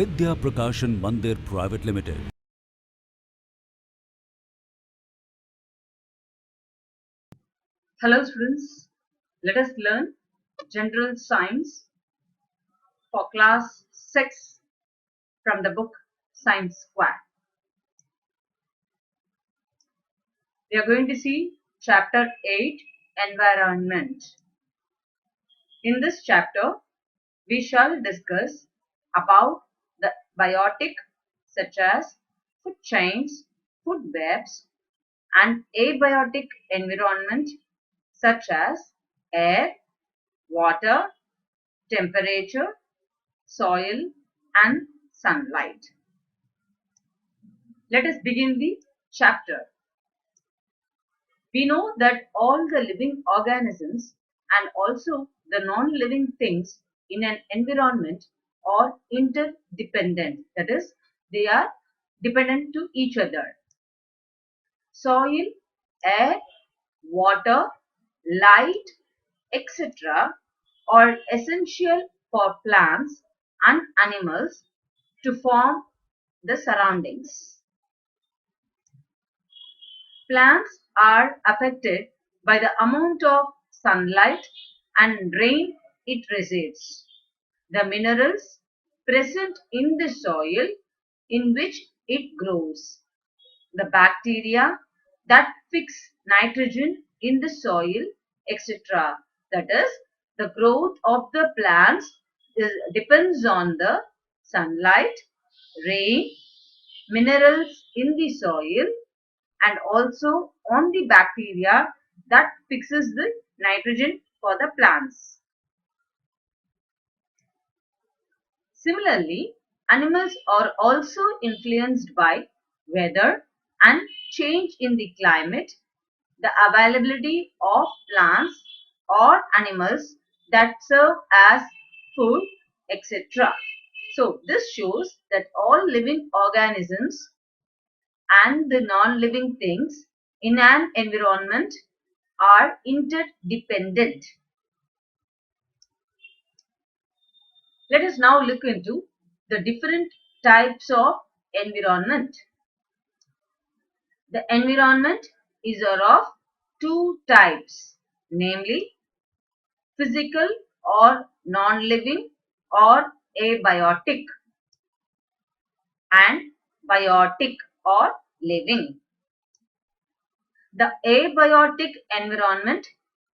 Vidya Prakashan Mandir Private Limited. Hello students, let us learn General Science for class 6 from the book Science Square. We are going to see chapter 8, Environment. In this chapter, we shall discuss about the biotic such as food chains, food webs, and abiotic environment such as air, water, temperature, soil, and sunlight. Let us begin the chapter. We know that all the living organisms and also the non-living things in an environment are interdependent. That is, they are dependent to each other. Soil, air, water, light, etc. are essential for plants and animals to form the surroundings. Plants are affected by the amount of sunlight and rain it receives, the minerals present in the soil in which it grows, the bacteria that fix nitrogen in the soil, etc. That is, the growth of the plants depends on the sunlight, rain, minerals in the soil, and also on the bacteria that fixes the nitrogen for the plants. Similarly, animals are also influenced by weather and change in the climate, the availability of plants or animals that serve as food, etc. So, this shows that all living organisms and the non-living things in an environment are interdependent. Let us now look into the different types of environment. The environment is of two types, namely physical or non-living or abiotic, and biotic or living. The abiotic environment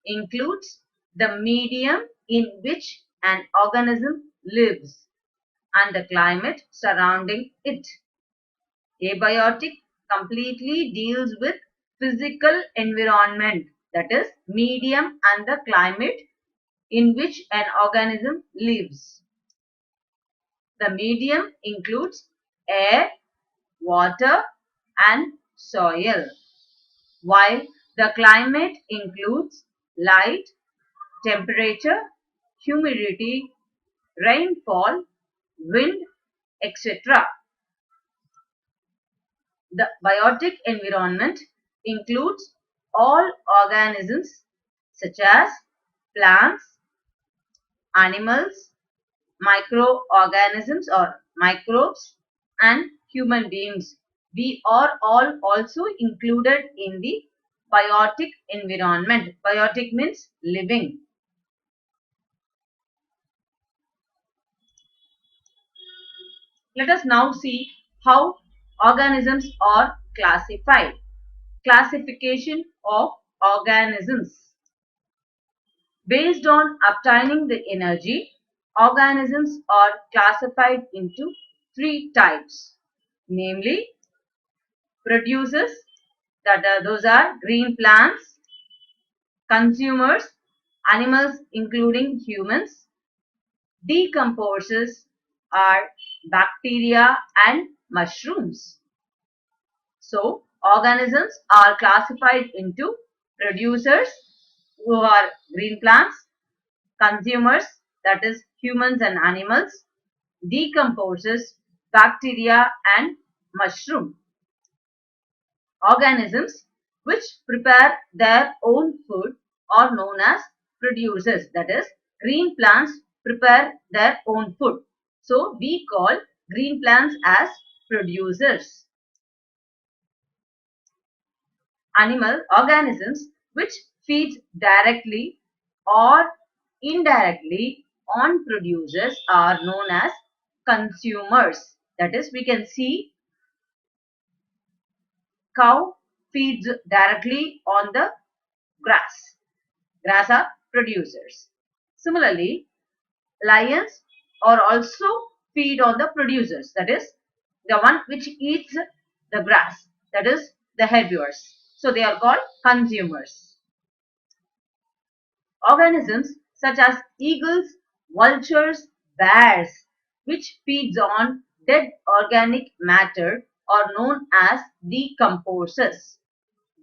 includes the medium in which an organism lives and the climate surrounding it. Abiotic completely deals with physical environment, that is, medium and the climate in which an organism lives. The medium includes air, water, and soil, while the climate includes light, temperature, humidity, rainfall, wind, etc. The biotic environment includes all organisms such as plants, animals, microorganisms or microbes, and human beings. We are all also included in the biotic environment. Biotic means living. Let us now see how organisms are classified. Classification of organisms. Based on obtaining the energy, organisms are classified into three types, namely producers, those are green plants, consumers, animals including humans, decomposers are bacteria and mushrooms. So, organisms are classified into producers, who are green plants, consumers, that is humans and animals, decomposers, bacteria and mushroom. Organisms which prepare their own food are known as producers, that is green plants prepare their own food. So we call green plants as producers. Animal organisms which feed directly or indirectly on producers are known as consumers. That is, we can see cow feeds directly on the grass. Grass are producers. Similarly, lions are also feed on the producers. That is, the one which eats the grass. That is, the herbivores. So they are called consumers. Organisms such as eagles, vultures, bears, which feeds on dead organic matter, are known as decomposers.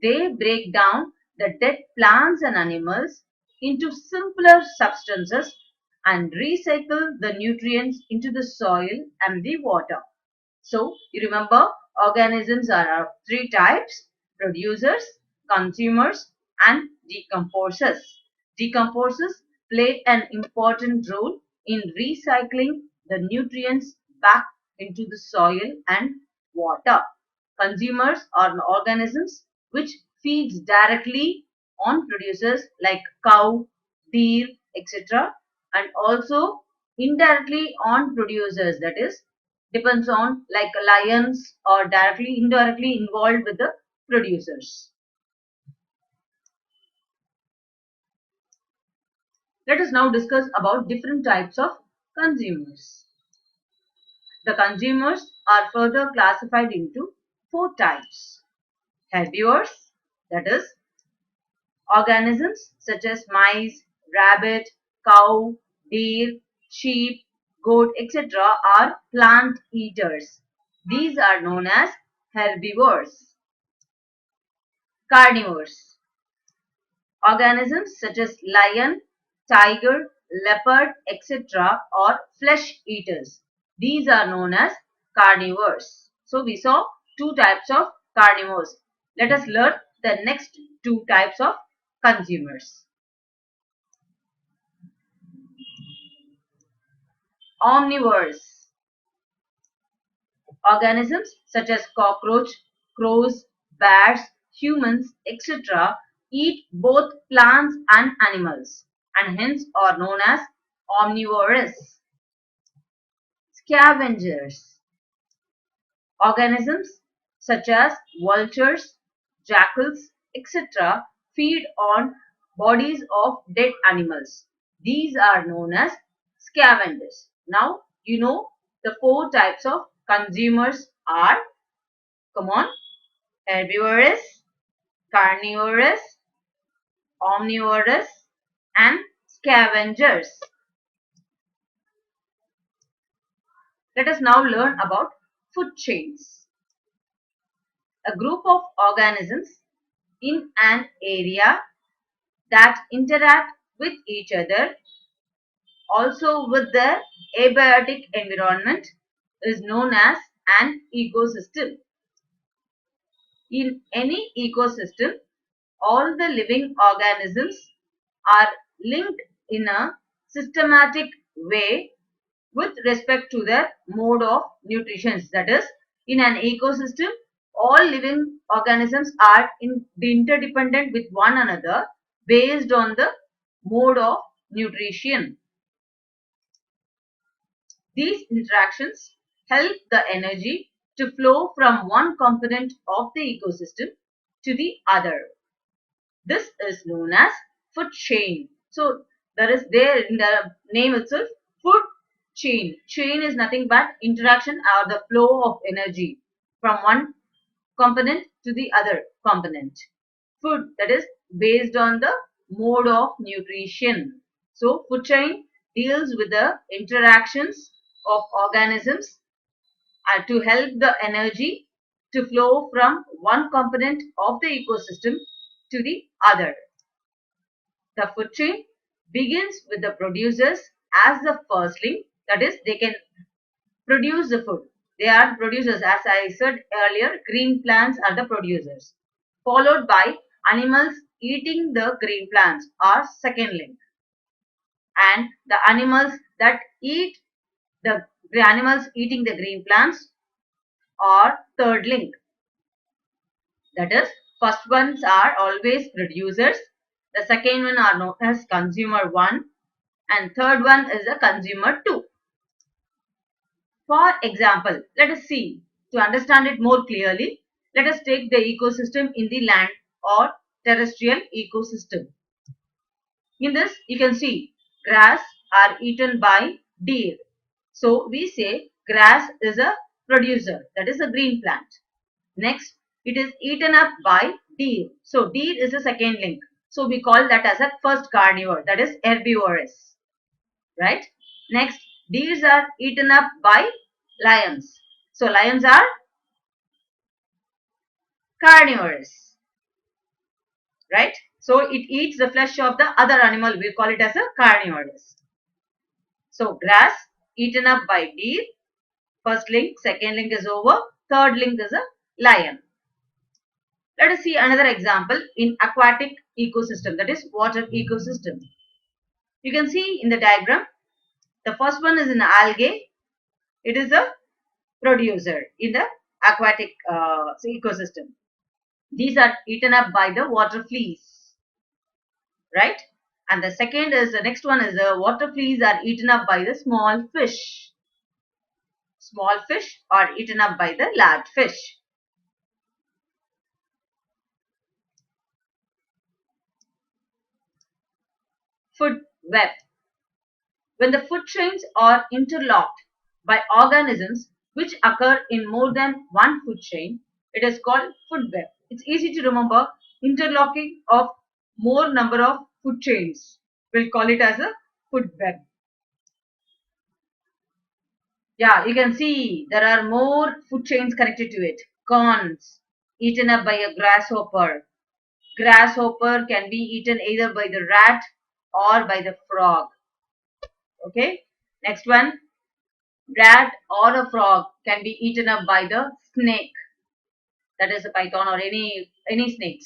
They break down the dead plants and animals into simpler substances and recycle the nutrients into the soil and the water. So, you remember organisms are of three types: producers, consumers, and decomposers. Decomposers play an important role in recycling the nutrients back into the soil and water. Consumers are organisms which feeds directly on producers like cow, deer, etc., and also indirectly on producers, that is, depends on like lions or directly indirectly involved with the producers. Let us now discuss about different types of consumers. The consumers are further classified into four types: herbivores, that is, organisms such as mice, rabbit, cow, deer, sheep, goat, etc. are plant eaters. These are known as herbivores. Carnivores. Organisms such as lion, tiger, leopard, etc. are flesh eaters. These are known as carnivores. So we saw two types of carnivores. Let us learn the next two types of consumers. Omnivores. Organisms such as cockroach, crows, bats, humans, etc. eat both plants and animals and hence are known as omnivorous. Scavengers. Organisms such as vultures, jackals, etc. feed on bodies of dead animals. These are known as scavengers. Now you know the four types of consumers are, come on, herbivorous, carnivorous, omnivorous, and scavengers. Let us now learn about food chains. A group of organisms in an area that interact with each other, also with the abiotic environment, is known as an ecosystem. In any ecosystem, all the living organisms are linked in a systematic way with respect to their mode of nutrition. That is, in an ecosystem, all living organisms are interdependent with one another based on the mode of nutrition. These interactions help the energy to flow from one component of the ecosystem to the other. This is known as food chain. So there is there in the name itself, food chain. Chain is nothing but interaction or the flow of energy from one component to the other component. Food, that is based on the mode of nutrition. So food chain deals with the interactions of organisms to help the energy to flow from one component of the ecosystem to the other. The food chain begins with the producers as the first link, that is, they can produce the food. They are producers. As I said earlier, green plants are the producers, followed by animals eating the green plants are second link, and the animals that eat the animals eating the green plants, or third link. That is, first ones are always producers, the second one are known as consumer 1, and third one is a consumer 2. For example, let us see, to understand it more clearly, let us take the ecosystem in the land or terrestrial ecosystem. In this, you can see grass are eaten by deer. So we say grass is a producer, that is a green plant. Next, it is eaten up by deer. So deer is the second link. So we call that as a first carnivore, that is herbivorous, right? Next, deers are eaten up by lions. So lions are carnivorous, right? So it eats the flesh of the other animal. We call it as a carnivorous. So grass eaten up by deer. First link, second link is over. Third link is a lion. Let us see another example in aquatic ecosystem, that is water ecosystem. You can see in the diagram, the first one is an algae. It is a producer in the aquatic ecosystem. These are eaten up by the water fleas, right? And the second is, the next one is the water fleas are eaten up by the small fish. Small fish are eaten up by the large fish. Food web. When the food chains are interlocked by organisms which occur in more than one food chain, it is called food web. It's easy to remember, interlocking of more number of food chains. We'll call it as a food web. Yeah, you can see there are more food chains connected to it. Corns eaten up by a grasshopper. Grasshopper can be eaten either by the rat or by the frog. Okay. Next one, rat or a frog can be eaten up by the snake. That is a python or any snakes.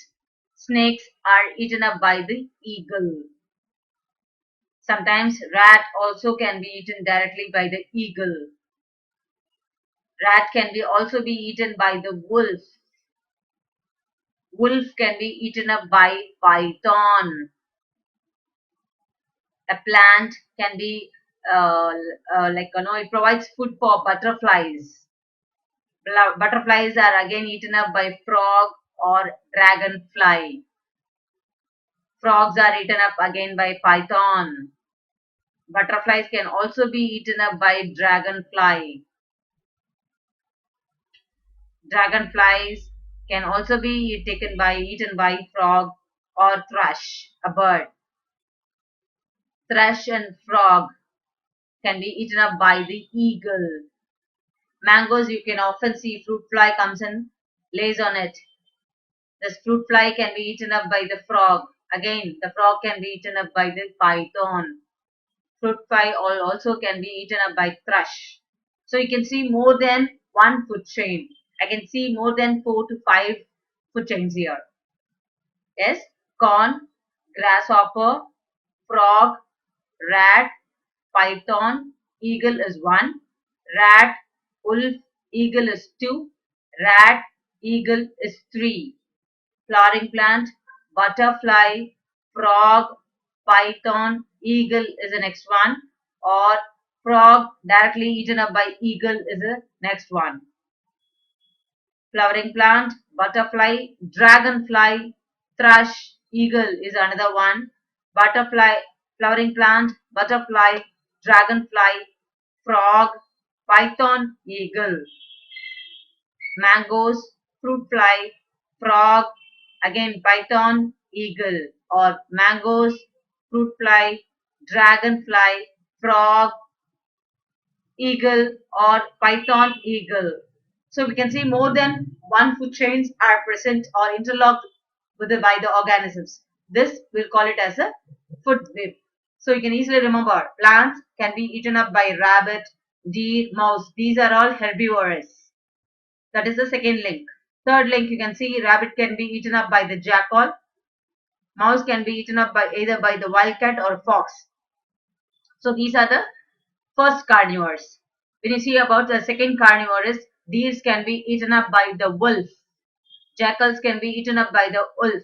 Snakes are eaten up by the eagle. Sometimes rat also can be eaten directly by the eagle. Rat can be also be eaten by the wolf. Wolf can be eaten up by python. A plant can be it provides food for butterflies. Butterflies are again eaten up by frog or dragonfly. Frogs are eaten up again by python. Butterflies can also be eaten up by dragonfly. Dragonflies can also be eaten by frog or thrush, a bird. Thrush and frog can be eaten up by the eagle. Mangoes, you can often see fruit fly comes and lays on it. This fruit fly can be eaten up by the frog. Again, the frog can be eaten up by the python. Fruit fly also can be eaten up by thrush. So you can see more than one food chain. I can see more than 4 to 5 food chains here. Yes, corn, grasshopper, frog, rat, python, eagle is 1, rat, wolf, eagle is 2, rat, eagle is 3. Flowering plant, butterfly, frog, python, eagle is the next one, or frog directly eaten up by eagle is the next one. Flowering plant, butterfly, dragonfly, thrush, eagle is another one. Butterfly, flowering plant, butterfly, dragonfly, frog, python, eagle. Mangoes, fruit fly, frog, again python, eagle, or mangoes, fruit fly, dragonfly, frog, eagle, or python, eagle. So we can see more than one food chains are present or interlocked by the organisms. This we'll call it as a food web. So you can easily remember, plants can be eaten up by rabbit, deer, mouse. These are all herbivorous. That is the second link. Third link, you can see rabbit can be eaten up by the jackal. Mouse can be eaten up by either the wildcat or fox. So these are the first carnivores. When you see about the second carnivorous, deers can be eaten up by the wolf. Jackals can be eaten up by the wolf.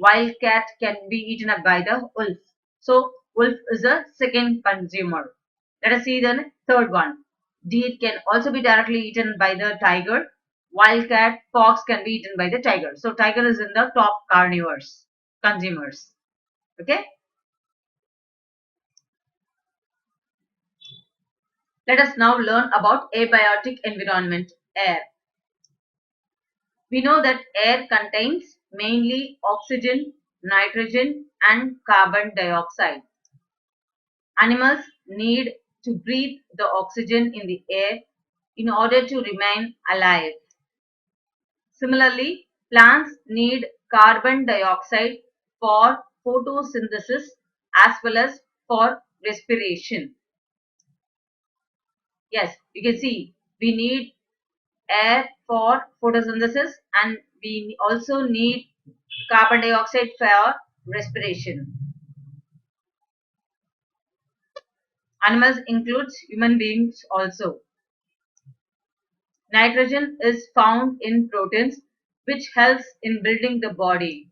Wildcat can be eaten up by the wolf. So wolf is the second consumer. Let us see the third one. Deer can also be directly eaten by the tiger. Wildcat, fox can be eaten by the tiger. So tiger is in the top carnivores, consumers. Okay. Let us now learn about abiotic environment, air. We know that air contains mainly oxygen, nitrogen and carbon dioxide. Animals need to breathe the oxygen in the air in order to remain alive. Similarly, plants need carbon dioxide for photosynthesis as well as for respiration. Yes, you can see we need air for photosynthesis and we also need carbon dioxide for respiration. Animals includes human beings also. Nitrogen is found in proteins which helps in building the body.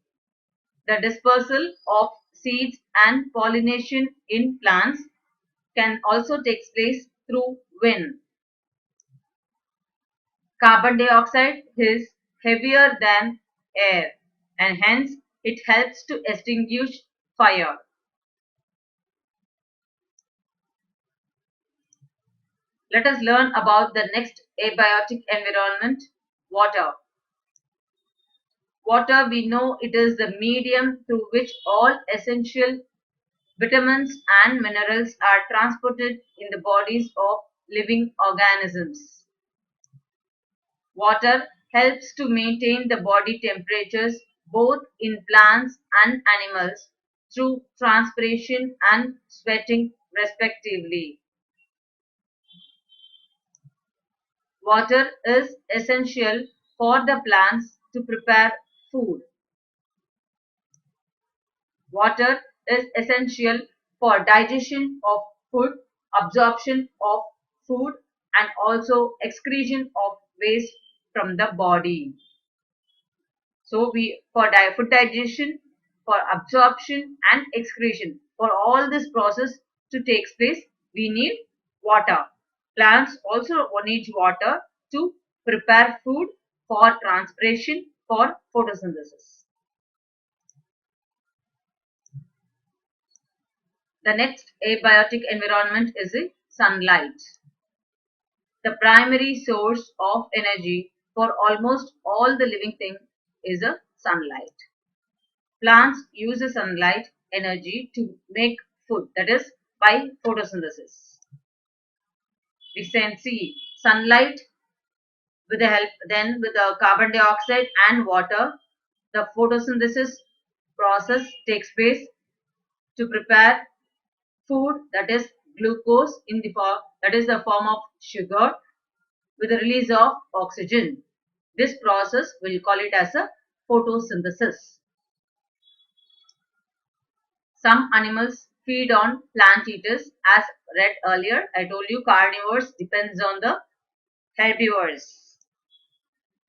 The dispersal of seeds and pollination in plants can also take place through wind. Carbon dioxide is heavier than air and hence it helps to extinguish fire. Let us learn about the next abiotic environment, water. Water, we know it is the medium through which all essential vitamins and minerals are transported in the bodies of living organisms. Water helps to maintain the body temperatures both in plants and animals through transpiration and sweating respectively. Water is essential for the plants to prepare food. Water is essential for digestion of food, absorption of food, and also excretion of waste from the body. So we for food digestion, for absorption and excretion, for all this process to take place, we need water. Plants also need water to prepare food, for transpiration, for photosynthesis. The next abiotic environment is the sunlight. The primary source of energy for almost all the living things is the sunlight. Plants use the sunlight energy to make food, that is by photosynthesis. We can see sunlight with the help, then with the carbon dioxide and water, the photosynthesis process takes place to prepare food, that is glucose in the form, that is the form of sugar, with the release of oxygen. This process we'll call it as a photosynthesis. Some animals feed on plant eaters, as read earlier. I told you carnivores depends on the herbivores.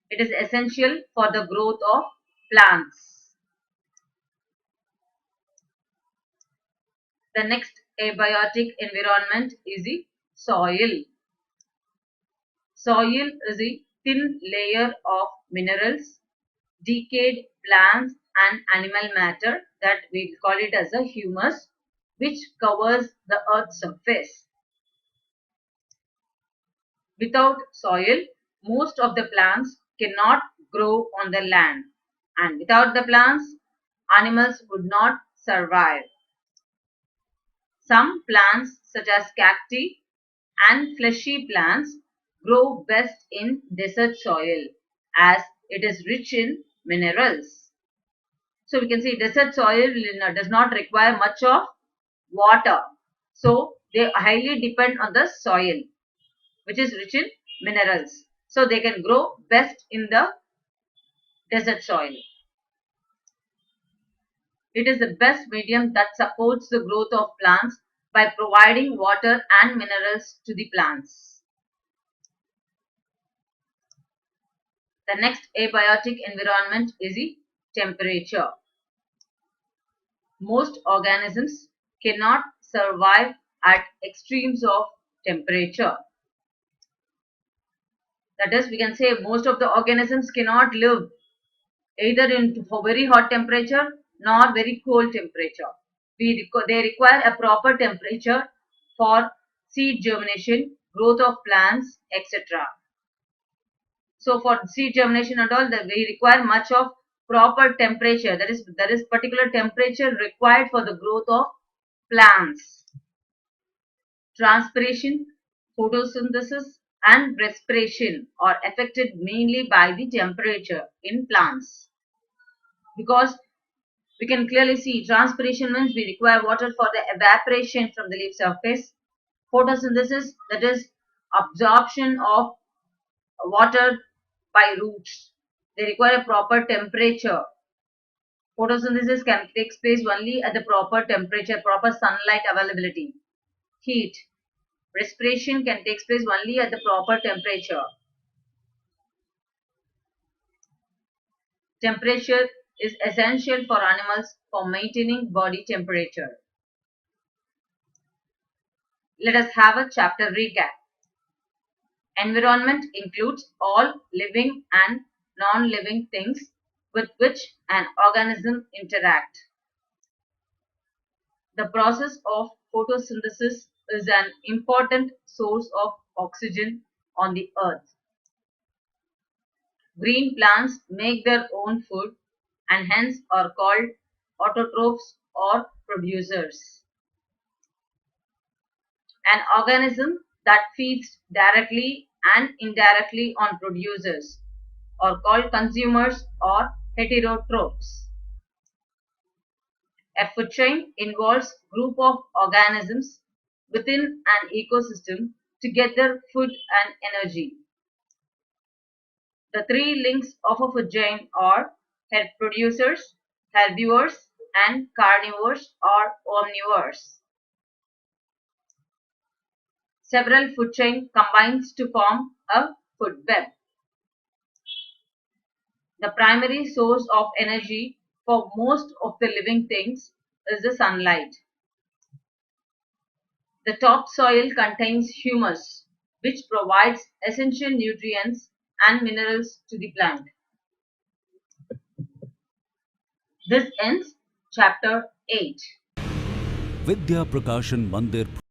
It is essential for the growth of plants. The next abiotic environment is the soil. Soil is a thin layer of minerals, decayed plants and animal matter, that we call it as a humus, which covers the earth's surface. Without soil, most of the plants cannot grow on the land, and without the plants, animals would not survive. Some plants such as cacti and fleshy plants grow best in desert soil as it is rich in minerals. So we can see desert soil does not require much of water. So they highly depend on the soil which is rich in minerals. So they can grow best in the desert soil. It is the best medium that supports the growth of plants by providing water and minerals to the plants. The next abiotic environment is the temperature. Most organisms cannot survive at extremes of temperature. That is, we can say most of the organisms cannot live either in very hot temperature nor very cold temperature. They require a proper temperature for seed germination, growth of plants, etc. So for seed germination and all, we require much of proper temperature. There is particular temperature required for the growth of plants. Transpiration, photosynthesis, and respiration are affected mainly by the temperature in plants. Because we can clearly see transpiration means we require water for the evaporation from the leaf surface. Photosynthesis, that is absorption of water by roots. They require a proper temperature. Photosynthesis can take place only at the proper temperature, proper sunlight availability. Heat. Respiration can take place only at the proper temperature. Temperature is essential for animals for maintaining body temperature. Let us have a chapter recap. Environment includes all living and non-living things with which an organism interacts. The process of photosynthesis is an important source of oxygen on the earth. Green plants make their own food and hence are called autotrophs or producers. An organism that feeds directly and indirectly on producers are called consumers or heterotrophs. A food chain involves group of organisms within an ecosystem to gather food and energy. The three links of a food chain are producers, herbivores, and carnivores or omnivores. Several food chain combines to form a food web. The primary source of energy for most of the living things is the sunlight. The topsoil contains humus, which provides essential nutrients and minerals to the plant. This ends chapter 8. Vidya Prakashan Mandir